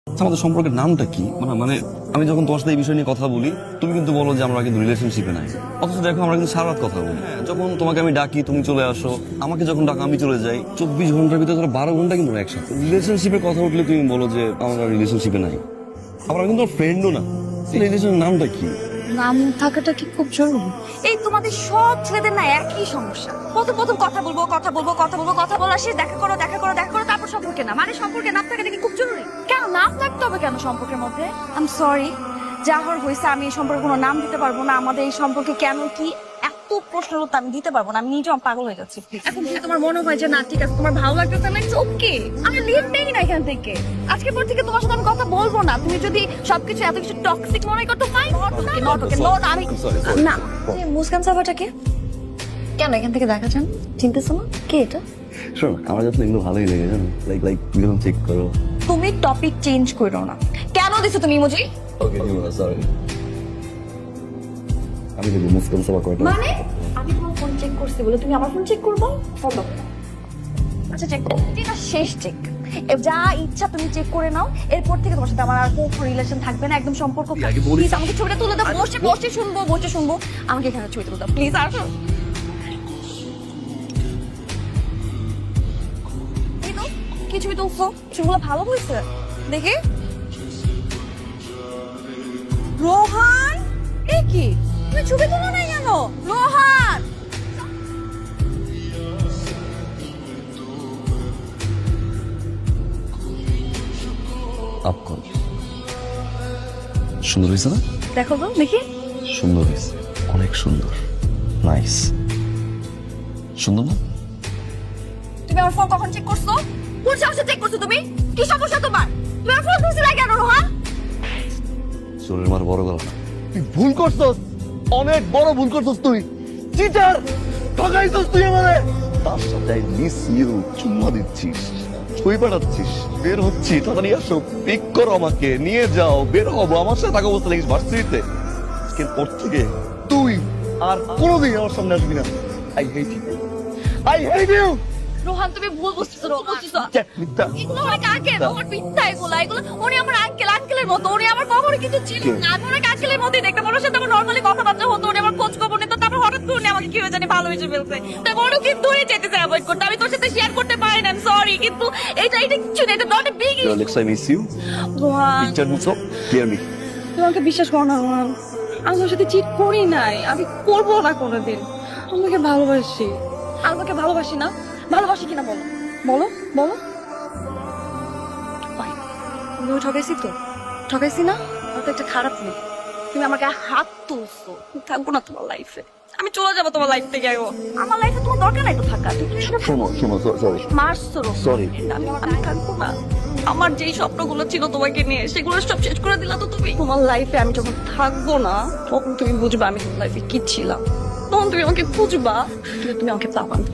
আমাদের সম্পর্কের নামটা কি? মানে আমি যখন তোমার সাথে এই বিষয় নিয়ে কথা বলি, তুমি কিন্তু বলো যে আমরা কিন্তু রিলেশনশিপে নাই। অথচ দেখো আমরা কিন্তু সারা রাত কথা বলি। যখন তোমাকে আমি ডাকি তুমি চলে আসো, আমাকে যখন ডাকা আমি চলে যাই। 24 ঘন্টার ভিতরে ধরো 12 ঘন্টা কিন্তু একসাথে। রিলেশনশিপের কথা উঠলে তুমি বলো যে আমরা রিলেশনশিপে নাই। আবার আমি কিন্তু ফ্রেন্ডও না। রিলেশনের নামটা কি? নাম থাকাটা কি খুব জরুরি? এই তোমাদের সব ছেলেদের না একই সমস্যা। প্রথম প্রথম কথা বলবো কথা বলা শেষ দেখা করো তারপর সম্পর্কে নাম। মানে সম্পর্কে নাম থাকাটা কি খুব জরুরি? কেন নাম থাকতে হবে কেন সম্পর্কের মধ্যে? আই এম সরি, যা হওয়ার হয়েছে। আমি এই সম্পর্কে কোনো নাম দিতে পারবো না। আমাদের এই সম্পর্কে কেন কি এত প্রশ্নের উত্তর আমি দিতে পারবো না। আমি নিজেও পাগল হয়ে যাচ্ছি। এখন যদি তোমার মনে হয় যে না ঠিক আছে, তোমার ভালো লাগতেছে না, ইটস ওকে। আমি লিভ নেই না এখান থেকে। আজকের পর থেকে তোমার সাথে আমি কথা বলবো না। তুমি যদি সবকিছু এত কিছু টক্সিক মনে করতে ফাইন। আমি না। মুস্কান সাফাটাকে কেন এখান থেকে দেখা যান? চিনতেছো না কে এটা? শোনো, আমার যখন এগুলো ভালোই লাগে জানো, লাইক তুমি চেক করো। তুমি টপিক চেঞ্জ করো না। কেন দিছো তুমি ইমোজি? ওকে, সরি। আমি দেখবো মুস্কান সাফা কয়টা। মানে আমি তোমার ফোন চেক করছি বলে তুমি আমার ফোন চেক করবো? ফোন দাও। আচ্ছা চেক করো, এটা শেষ চেক। যা ইচ্ছা তুমি চেক করে নাও। এরপর থেকে তোমার সাথে আমার আর কোনো রিলেশন থাকবে না, একদম সম্পর্ক। প্লিজ আমাকে ছবিটা তুলে দাও। বসে শুনবো। আমাকে এখানে ছবি তুলে দাও প্লিজ। আর কি ছবি তুলছো? ছবিগুলো ভালো হয়েছে দেখে। রোহান, এ কি তুমি ছবি তুলো নাই কেন? রোহান, আপ কর। সুন্দর হয়েছে না? দেখো তো দেখি। সুন্দর হয়েছে, অনেক সুন্দর, নাইস। সুন্দর না? তুমি আমার ফোন কখন চেক করছো? কোন সাহসে চেক করছো তুমি? কি সমস্যা তোমার? তুমি আমার ফোন ধরছিলে কেন রোহান? চোরের মার বড় গলা না। তুই ভুল করছস, অনেক বড় ভুল করছস। তুই চিটার, ঠকাইছস তুই আমারে। তার সাথে আই মিস ইউ চুম্মা দিচ্ছিস, ছবি পাঠাচ্ছিস, বের হচ্ছি, তাড়াতাড়ি আসো, পিক করো, আমাকে নিয়ে যাও, বের হবো। আমার সাথে থাকা অবস্থা লেগেছে ভার্সিটিতে। আজকের পর থেকে তুই আর কোনোদিন আমার সামনে আসবি না। I hate you, I hate you. Rohan তুমি ভুল বুঝতেছো। মিথ্যা। এগুলো অনেক আগে ওর মিথ্যা। এগুলো উনি আমার আঙ্কেলের মতো। উনি আমার কখনো কিছু ছিল না। আমি ওনাকে আঙ্কেলের মতোই দেখতাম। ওনার সাথে আমার নর্মালি কথাবার্তা হতো। উনি আমার খোঁজ খবর নিত। তারপর হঠাৎ করে উনি আমাকে কি হয়ে জানি ভালোবেসে ফেলছে। তাই বড় কিন্তু উনি যেতেছে অ্যাভয়েড করতে। আমি তোর সাথে শেয়ার করতে পারি না, সরি। কিন্তু এটা কিছু না, এটা not a big. Alex, I miss you. Rohan Picture মুছো, clear me. তুমি আমাকে বিশ্বাস করো না রোহান। আমি তোর সাথে চিট করি নাই, আমি করবো না কোনোদিন। আমাকে ভালোবাসি। আমাকে ভালোবাসি না? ভালোবাসি কিনা বলো বলো বলো। তুমি ঠকাইছি তো? ঠকাইছি না? আমি তো একটা খারাপ মেয়ে। তুমি আমাকে হাত তুলছো। আমি থাকবো না তোমার লাইফে। আমি চলে যাবো তোমার লাইফ থেকে। আমার লাইফে তোমার দরকার নাই তো থাকা। তুমি শোনো, সরি। মারছো Sorry. আমি থাকবো না। আমার যেই স্বপ্নগুলো ছিল তোমাকে নিয়ে, সেগুলো সব শেষ করে দিলা তো তুমি। তোমার লাইফে আমি যখন থাকবো না, তখন তুমি বুঝবা আমি তোমার লাইফে কি ছিলাম। তখন তুমি আমাকে খুঁজবা, কিন্তু তুমি আমাকে পাবা না।